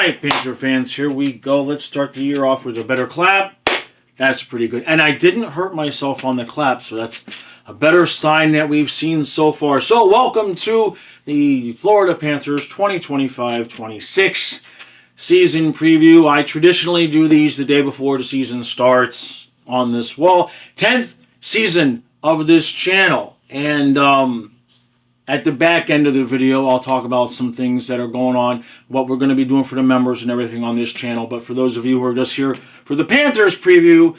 right, Panther fans, here we go. Let's start the year off with a better clap. That's pretty good. And I didn't hurt myself on the clap, so that's a better sign that we've seen so far. So welcome to the Florida Panthers 2025-26 season preview. I traditionally do these the day before the season starts on this wall. 10th season of this channel. And at the back end of the video, I'll talk about some things that are going on, what we're going to be doing for the members and everything on this channel. But for those of you who are just here for the Panthers preview,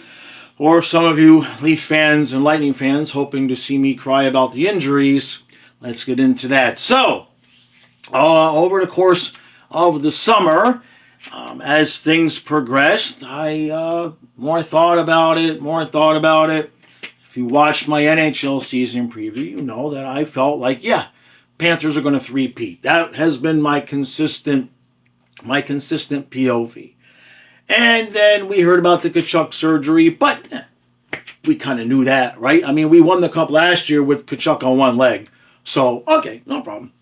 or some of you Leaf fans and Lightning fans hoping to see me cry about the injuries, let's get into that. So, over the course of the summer, as things progressed, I more thought about it. If you watched my NHL season preview, you know that I felt like, yeah, Panthers are going to three-peat. That has been my consistent POV. And then we heard about the Tkachuk surgery, but we kind of knew that, right? I mean, we won the Cup last year with Tkachuk on one leg. So, okay, no problem.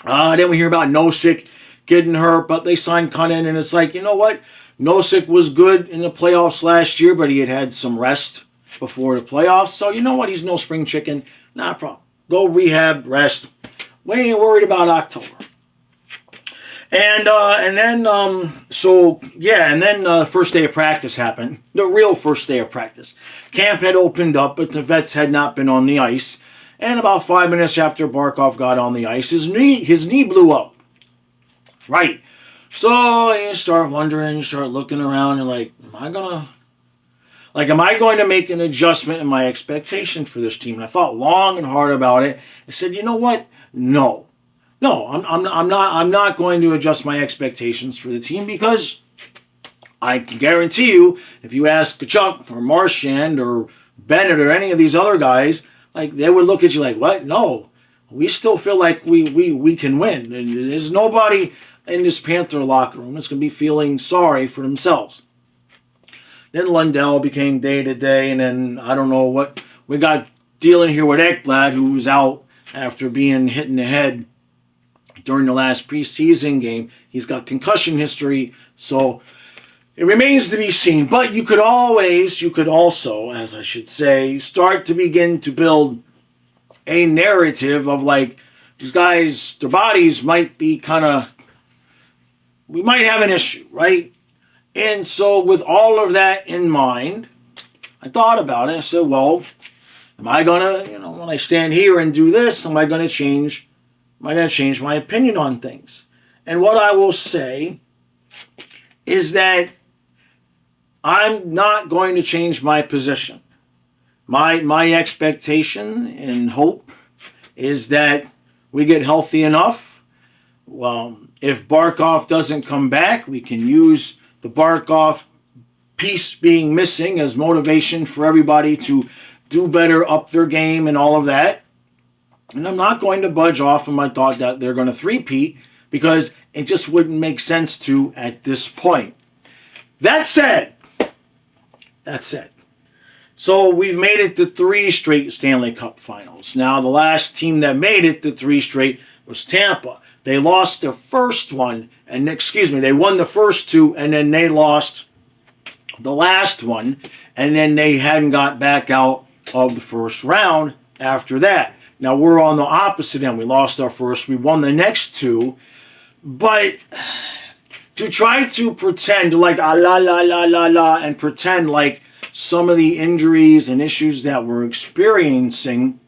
Then we hear about Nosek getting hurt, but they signed Cunnin, and it's like, you know what? Nosek was good in the playoffs last year, but he had some rest before the playoffs. So, you know what? He's no spring chicken. Not a problem. Go rehab, rest. We ain't worried about October. And then first day of practice happened. The real first day of practice. Camp had opened up, but the vets had not been on the ice. And about 5 minutes after Barkov got on the ice, his knee blew up. Right. So you start wondering, you start looking around, and like, am I going to make an adjustment in my expectation for this team? And I thought long and hard about it. I said, you know what? No, I'm not going to adjust my expectations for the team, because I can guarantee you, if you ask Tkachuk or Marchand or Bennett or any of these other guys, like, they would look at you like, what? No, we still feel like we can win. And there's nobody in this Panther locker room that's going to be feeling sorry for themselves. Then Lundell became day-to-day, and then I don't know what we got dealing here with Ekblad, who was out after being hit in the head during the last preseason game. He's got concussion history, so it remains to be seen. But you could also, as I should say, start to begin to build a narrative of, like, these guys, their bodies might be we might have an issue, right? And so with all of that in mind, I thought about it. I said, well, am I going to, when I stand here and do this, am I going to change my opinion on things? And what I will say is that I'm not going to change my position. My expectation and hope is that we get healthy enough. Well, if Barkov doesn't come back, we can use the Barkov piece being missing as motivation for everybody to do better, up their game, and all of that. And I'm not going to budge off of my thought that they're going to three-peat, because it just wouldn't make sense to at this point. That said, so we've made it to 3 straight Stanley Cup finals. Now, the last team that made it to 3 straight was Tampa. They lost their first one, they won the first 2, and then they lost the last one, and then they hadn't got back out of the first round after that. Now, we're on the opposite end. We lost our first, we won the next 2, but to try to pretend like and pretend like some of the injuries and issues that we're experiencing,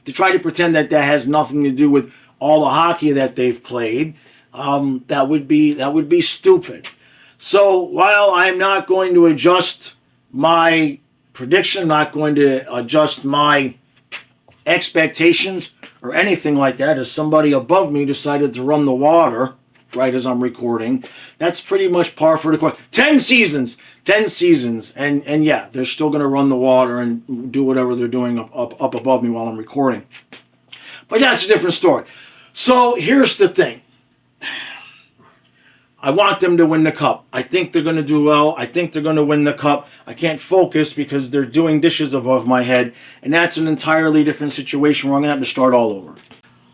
to try to pretend that has nothing to do with all the hockey that they've played, that would be stupid. So while I'm not going to adjust my prediction, not going to adjust my expectations or anything like that, as somebody above me decided to run the water right as I'm recording, that's pretty much par for the course. 10 seasons, and yeah, they're still going to run the water and do whatever they're doing up above me while I'm recording. But that's a different story. So here's the thing. I want them to win the Cup. I think they're going to do well. I think they're going to win the Cup. I can't focus because they're doing dishes above my head, and that's an entirely different situation where I'm going to have to start all over.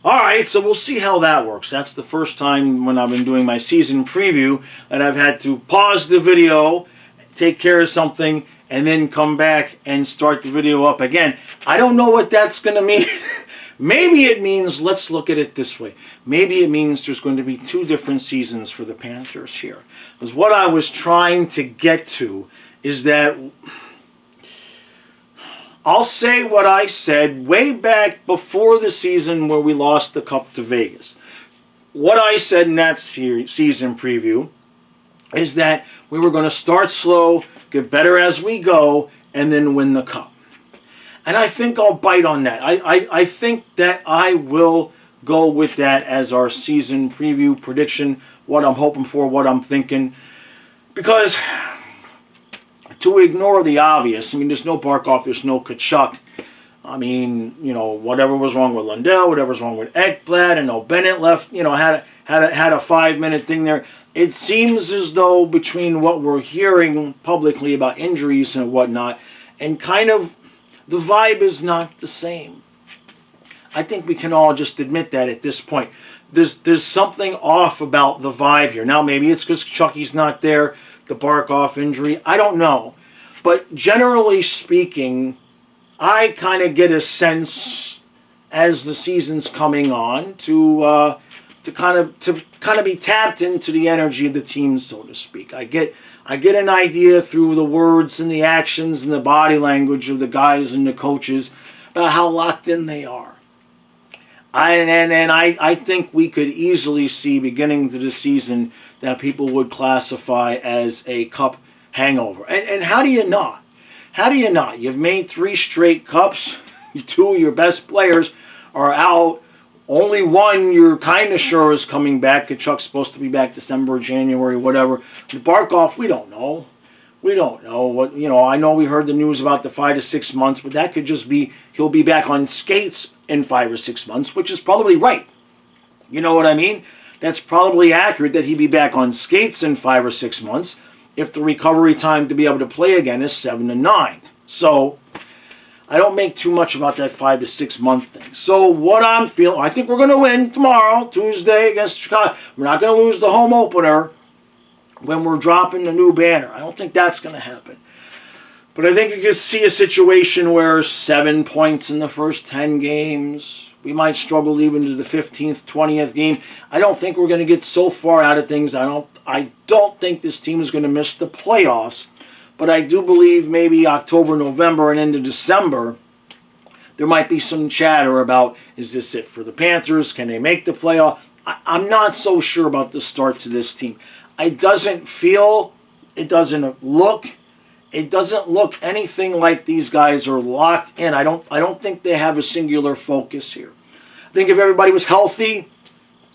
All right, so we'll see how that works. That's the first time when I've been doing my season preview that I've had to pause the video, take care of something, and then come back and start the video up again. I don't know what that's going to mean. Maybe it means, let's look at it this way. Maybe it means there's going to be 2 different seasons for the Panthers here. Because what I was trying to get to is that I'll say what I said way back before the season where we lost the Cup to Vegas. What I said in that season preview is that we were going to start slow, get better as we go, and then win the Cup. And I think I'll bite on that. I think that I will go with that as our season preview prediction, what I'm hoping for, what I'm thinking. Because to ignore the obvious, I mean, there's no Barkov, there's no Tkachuk. I mean, you know, whatever was wrong with Lundell, whatever was wrong with Ekblad, and Bennett left, you know, had a 5-minute thing there. It seems as though between what we're hearing publicly about injuries and whatnot, and kind of the vibe is not the same. I think we can all just admit that at this point. There's something off about the vibe here. Now, maybe it's because Chucky's not there, the Barkov injury. I don't know. But generally speaking, I kind of get a sense as the season's coming on to kind of be tapped into the energy of the team, so to speak. I get an idea through the words and the actions and the body language of the guys and the coaches about how locked in they are. I think we could easily see beginning to the season that people would classify as a Cup hangover. And how do you not? How do you not? You've made 3 straight Cups. 2 of your best players are out. Only one you're kind of sure is coming back. Tkachuk's supposed to be back December, January, whatever. Barkov, we don't know. We don't know. What, you know, I know we heard the news about the 5 to 6 months, but that could just be he'll be back on skates in 5 or 6 months, which is probably right. You know what I mean? That's probably accurate that he'd be back on skates in 5 or 6 months if the recovery time to be able to play again is 7 to 9. So I don't make too much about that 5 to 6 month thing. So what I'm feeling, I think we're going to win tomorrow, Tuesday against Chicago. We're not going to lose the home opener when we're dropping the new banner. I don't think that's going to happen. But I think you could see a situation where 7 points in the first 10 games. We might struggle even to the 15th, 20th game. I don't think we're going to get so far out of things. I don't think this team is going to miss the playoffs. But I do believe maybe October, November, and into December, there might be some chatter about, is this it for the Panthers? Can they make the playoff? I'm not so sure about the start to this team. It doesn't look anything like these guys are locked in. I don't think they have a singular focus here. I think if everybody was healthy,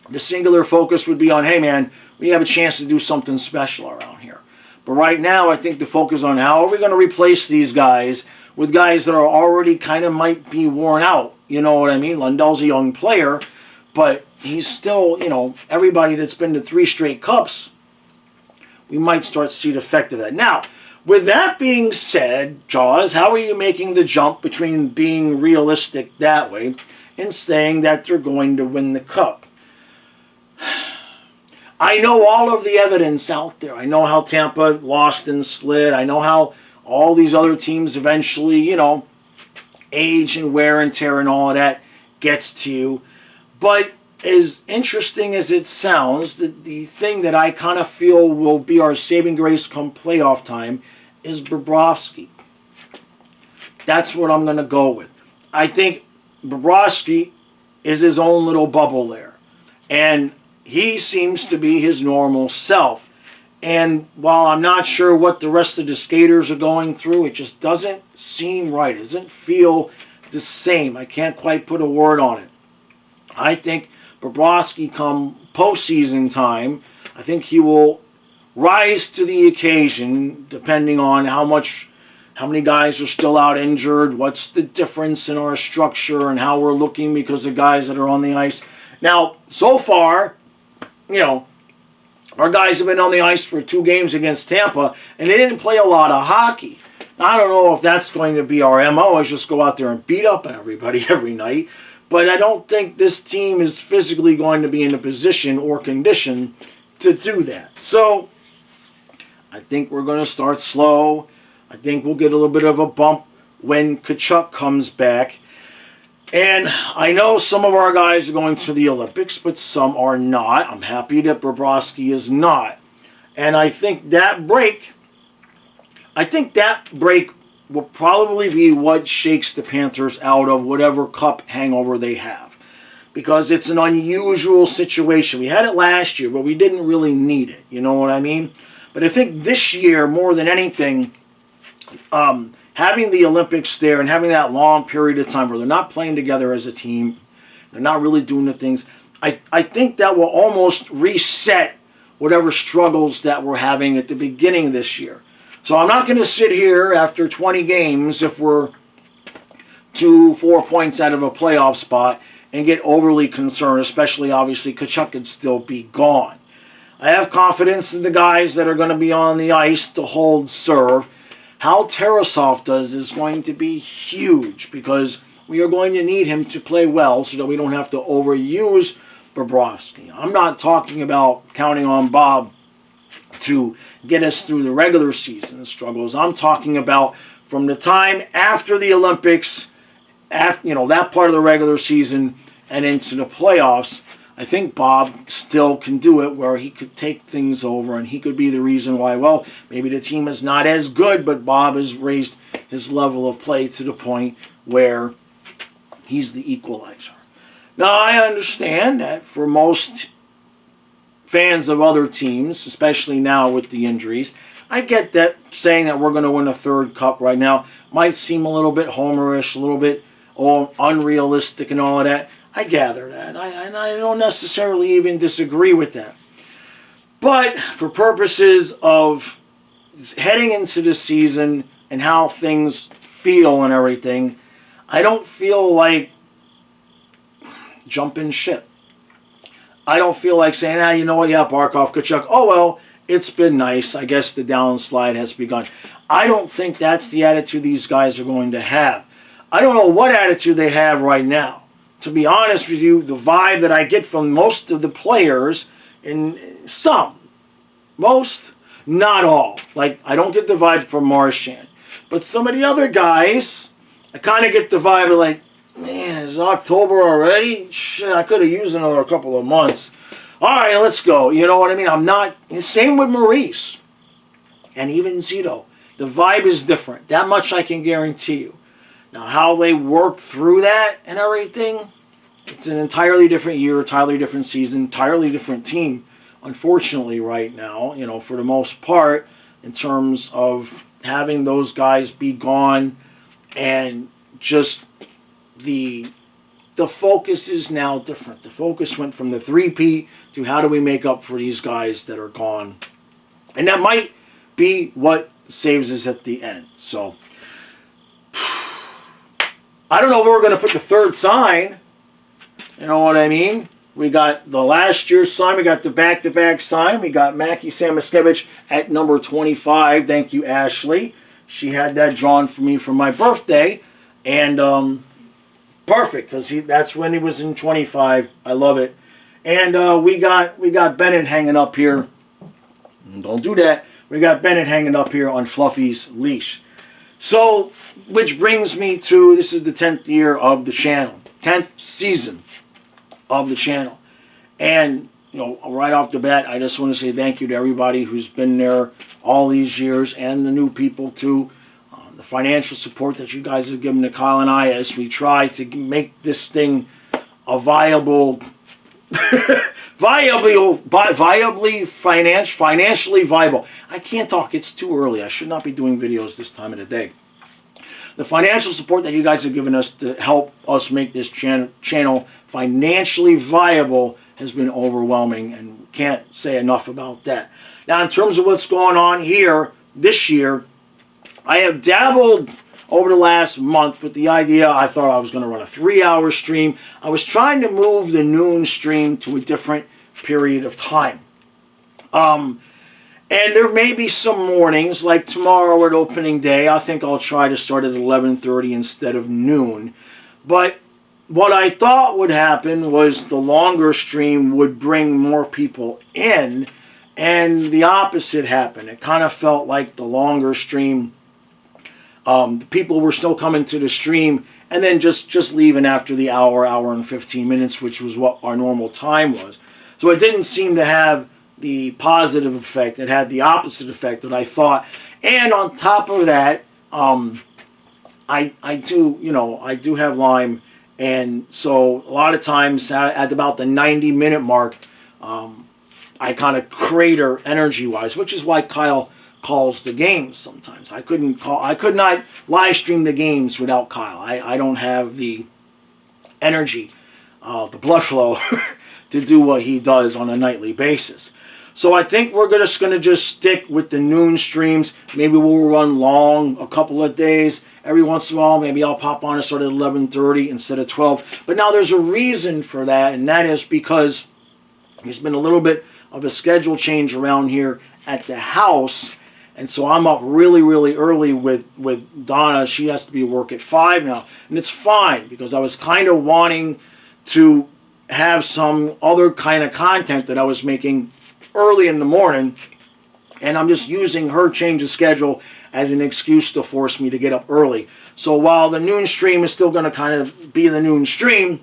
the singular focus would be on, hey man, we have a chance to do something special around here. But right now, I think the focus on how are we going to replace these guys with guys that are already kind of might be worn out. You know what I mean? Lundell's a young player, but he's still, you know, everybody that's been to 3 straight Cups, we might start to see the effect of that. Now, with that being said, Jaws, how are you making the jump between being realistic that way and saying that they're going to win the Cup? I know all of the evidence out there. I know how Tampa lost and slid. I know how all these other teams eventually, you know, age and wear and tear and all of that gets to you. But as interesting as it sounds, the thing that I kind of feel will be our saving grace come playoff time is Bobrovsky. That's what I'm going to go with. I think Bobrovsky is his own little bubble there. And he seems to be his normal self. And while I'm not sure what the rest of the skaters are going through, it just doesn't seem right. It doesn't feel the same. I can't quite put a word on it. I think Bobrovsky come postseason time, I think he will rise to the occasion depending on how many guys are still out injured, what's the difference in our structure and how we're looking because of guys that are on the ice. Now, so far, you know, our guys have been on the ice for 2 games against Tampa, and they didn't play a lot of hockey. Now, I don't know if that's going to be our MO, is just go out there and beat up everybody every night. But I don't think this team is physically going to be in a position or condition to do that. So I think we're going to start slow. I think we'll get a little bit of a bump when Tkachuk comes back. And I know some of our guys are going to the Olympics, but some are not. I'm happy that Bobrovsky is not. And I think that break will probably be what shakes the Panthers out of whatever cup hangover they have. Because it's an unusual situation. We had it last year, but we didn't really need it. You know what I mean? But I think this year, more than anything, having the Olympics there and having that long period of time where they're not playing together as a team, they're not really doing the things, I think that will almost reset whatever struggles that we're having at the beginning of this year. So I'm not going to sit here after 20 games if we're 2-4 points out of a playoff spot and get overly concerned, especially obviously Tkachuk could still be gone. I have confidence in the guys that are going to be on the ice to hold serve. How Tarasov does is going to be huge because we are going to need him to play well so that we don't have to overuse Bobrovsky. I'm not talking about counting on Bob to get us through the regular season struggles. I'm talking about from the time after the Olympics, after, that part of the regular season and into the playoffs. I think Bob still can do it where he could take things over and he could be the reason why, well, maybe the team is not as good, but Bob has raised his level of play to the point where he's the equalizer. Now, I understand that for most fans of other teams, especially now with the injuries, I get that saying that we're going to win a third cup right now might seem a little bit homerish, a little bit unrealistic and all of that. I gather that. I don't necessarily even disagree with that. But for purposes of heading into the season and how things feel and everything, I don't feel like jumping ship. I don't feel like saying, you know what, yeah, Barkov, Tkachuk, oh well, it's been nice. I guess the downslide has begun. I don't think that's the attitude these guys are going to have. I don't know what attitude they have right now. To be honest with you, the vibe that I get from most of the players, most, not all. Like, I don't get the vibe from Marchand. But some of the other guys, I kind of get the vibe of like, man, it's October already? Shit, I could have used another couple of months. All right, let's go. You know what I mean? I'm not... Same with Maurice. And even Zito. The vibe is different. That much I can guarantee you. Now, how they work through that and everything, it's an entirely different year, entirely different season, entirely different team, unfortunately, right now, for the most part, in terms of having those guys be gone and just the focus is now different. The focus went from the 3P to how do we make up for these guys that are gone. And that might be what saves us at the end. So, I don't know where we're going to put the third sign. You know what I mean? We got the last year's sign. We got the back-to-back sign. We got Mackie Samoskevich at number 25. Thank you, Ashley. She had that drawn for me for my birthday. And perfect, because that's when he was in 25. I love it. And we got Bennett hanging up here. Don't do that. We got Bennett hanging up here on Fluffy's leash. So, which brings me to, this is the 10th year of the channel. 10th season of the channel. And, right off the bat, I just want to say thank you to everybody who's been there all these years and the new people too. The financial support that you guys have given to Kyle and I as we try to make this thing a financially viable. I can't talk. It's too early. I should not be doing videos this time of the day. The financial support that you guys have given us to help us make this channel financially viable has been overwhelming, and can't say enough about that. Now, in terms of what's going on here this year, I have dabbled over the last month with the idea. I thought I was going to run a 3-hour stream. I was trying to move the noon stream to a different period of time. And there may be some mornings, like tomorrow at opening day. I think I'll try to start at 11:30 instead of noon. But what I thought would happen was the longer stream would bring more people in, and the opposite happened. It kind of felt like the longer stream, the people were still coming to the stream and then just leaving after the hour and 15 minutes, which was what our normal time was. So it didn't seem to have the positive effect. It had the opposite effect that I thought. And on top of that, I do have Lyme, and so a lot of times at about the 90-minute mark, I kind of crater energy-wise, which is why Kyle calls the games sometimes. I could not live stream the games without Kyle. I don't have the energy, the blood flow to do what he does on a nightly basis. So I think we're just going to just stick with the noon streams. Maybe we'll run long a couple of days. Every once in a while, maybe I'll pop on and start at 11:30 instead of 12. But now there's a reason for that, and that is because there's been a little bit of a schedule change around here at the house. And so I'm up really, really early with Donna. She has to be at work at 5 now. And it's fine, because I was kind of wanting to have some other kind of content that I was making early in the morning. And I'm just using her change of schedule as an excuse to force me to get up early. So while the noon stream is still going to kind of be the noon stream,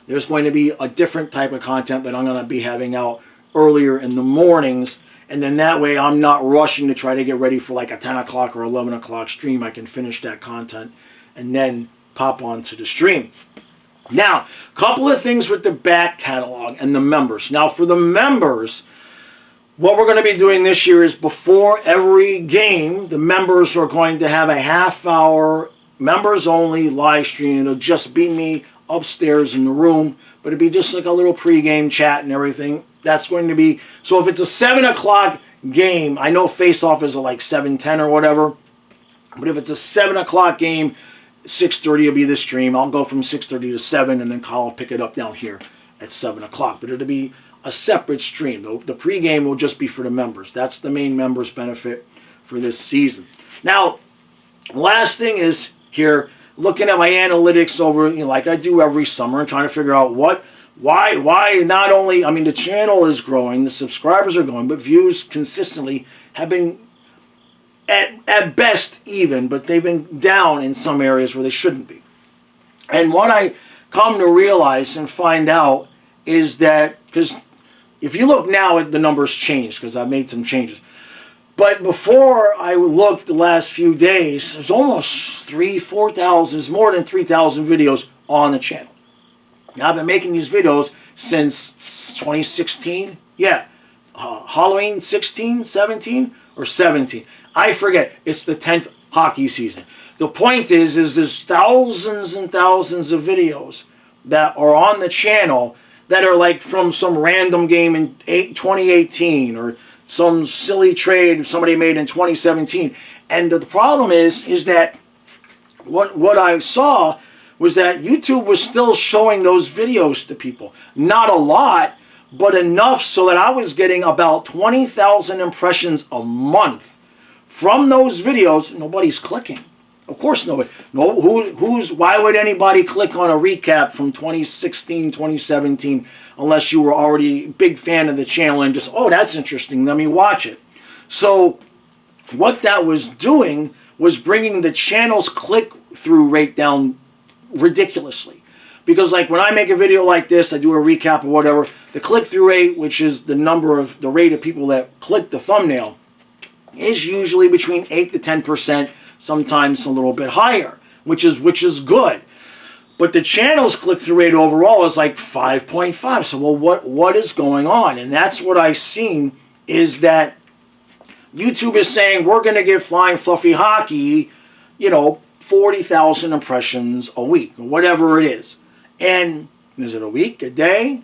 there's going to be a different type of content that I'm going to be having out earlier in the mornings. And then that way I'm not rushing to try to get ready for like a 10 o'clock or 11 o'clock stream. I can finish that content and then pop onto the stream. Now, a couple of things with the back catalog and the members. Now, for the members, what we're going to be doing this year is before every game, the members are going to have a half-hour members-only live stream. It'll just be me upstairs in the room, but it'll be just like a little pre-game chat and everything. That's going to be, so if it's a 7 o'clock game, I know face-off is like 7:10 or whatever, but if it's a 7 o'clock game, 6:30 will be the stream. I'll go from 6:30 to 7, and then Kyle will pick it up down here at 7 o'clock. But it'll be a separate stream. The pregame will just be for the members. That's the main members benefit for this season. Now, last thing is here, looking at my analytics over, like I do every summer, and trying to figure out why not only, I mean, the channel is growing, the subscribers are growing, but views consistently have been at best even, but they've been down in some areas where they shouldn't be. And what I come to realize and find out is that, because if you look now at the numbers changed, because I've made some changes. But before I looked the last few days, there's almost 4,000, there's more than 3,000 videos on the channel. Now, I've been making these videos since 2016. Yeah, Halloween 16, 17, or 17. I forget. It's the 10th hockey season. The point is there's thousands and thousands of videos that are on the channel that are like from some random game in 2018 or some silly trade somebody made in 2017. And the problem is that what I saw was that YouTube was still showing those videos to people. Not a lot, but enough so that I was getting about 20,000 impressions a month from those videos. Nobody's clicking. Of course nobody. No, why would anybody click on a recap from 2016, 2017 unless you were already a big fan of the channel and just, oh, that's interesting, let me watch it. So what that was doing was bringing the channel's click-through rate down ridiculously. Because like when I make a video like this, I do a recap or whatever, the click-through rate, which is the rate of people that click the thumbnail, is usually between 8 to 10%, sometimes a little bit higher, which is good. But the channel's click-through rate overall is like 5.5. So well, what is going on? And that's what I've seen is that YouTube is saying we're going to give Flying Fluffy Hockey, 40,000 impressions a week, or whatever it is. And is it a week, a day?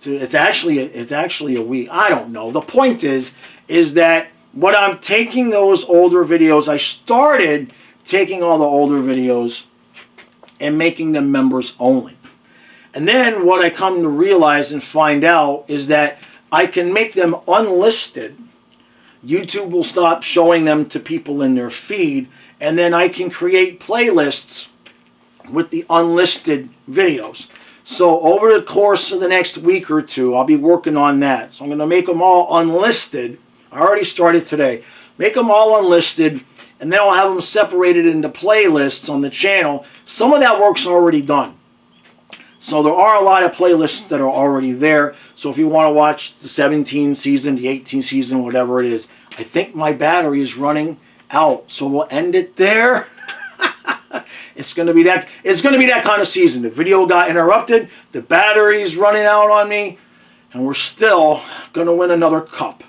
It's actually a week. I don't know. The point is that what I'm taking those older videos, I started taking all the older videos and making them members only. And then what I come to realize and find out is that I can make them unlisted. YouTube will stop showing them to people in their feed, and then I can create playlists with the unlisted videos. So over the course of the next week or two, I'll be working on that. So I'm going to make them all unlisted. I already started today. Make them all unlisted, and then I'll have them separated into playlists on the channel. Some of that work's already done. So there are a lot of playlists that are already there. So if you want to watch the 17 season, the 18 season, whatever it is, I think my battery is running out. So we'll end it there. It's going to be that. It's going to be that kind of season. The video got interrupted. The battery's running out on me, and we're still going to win another cup.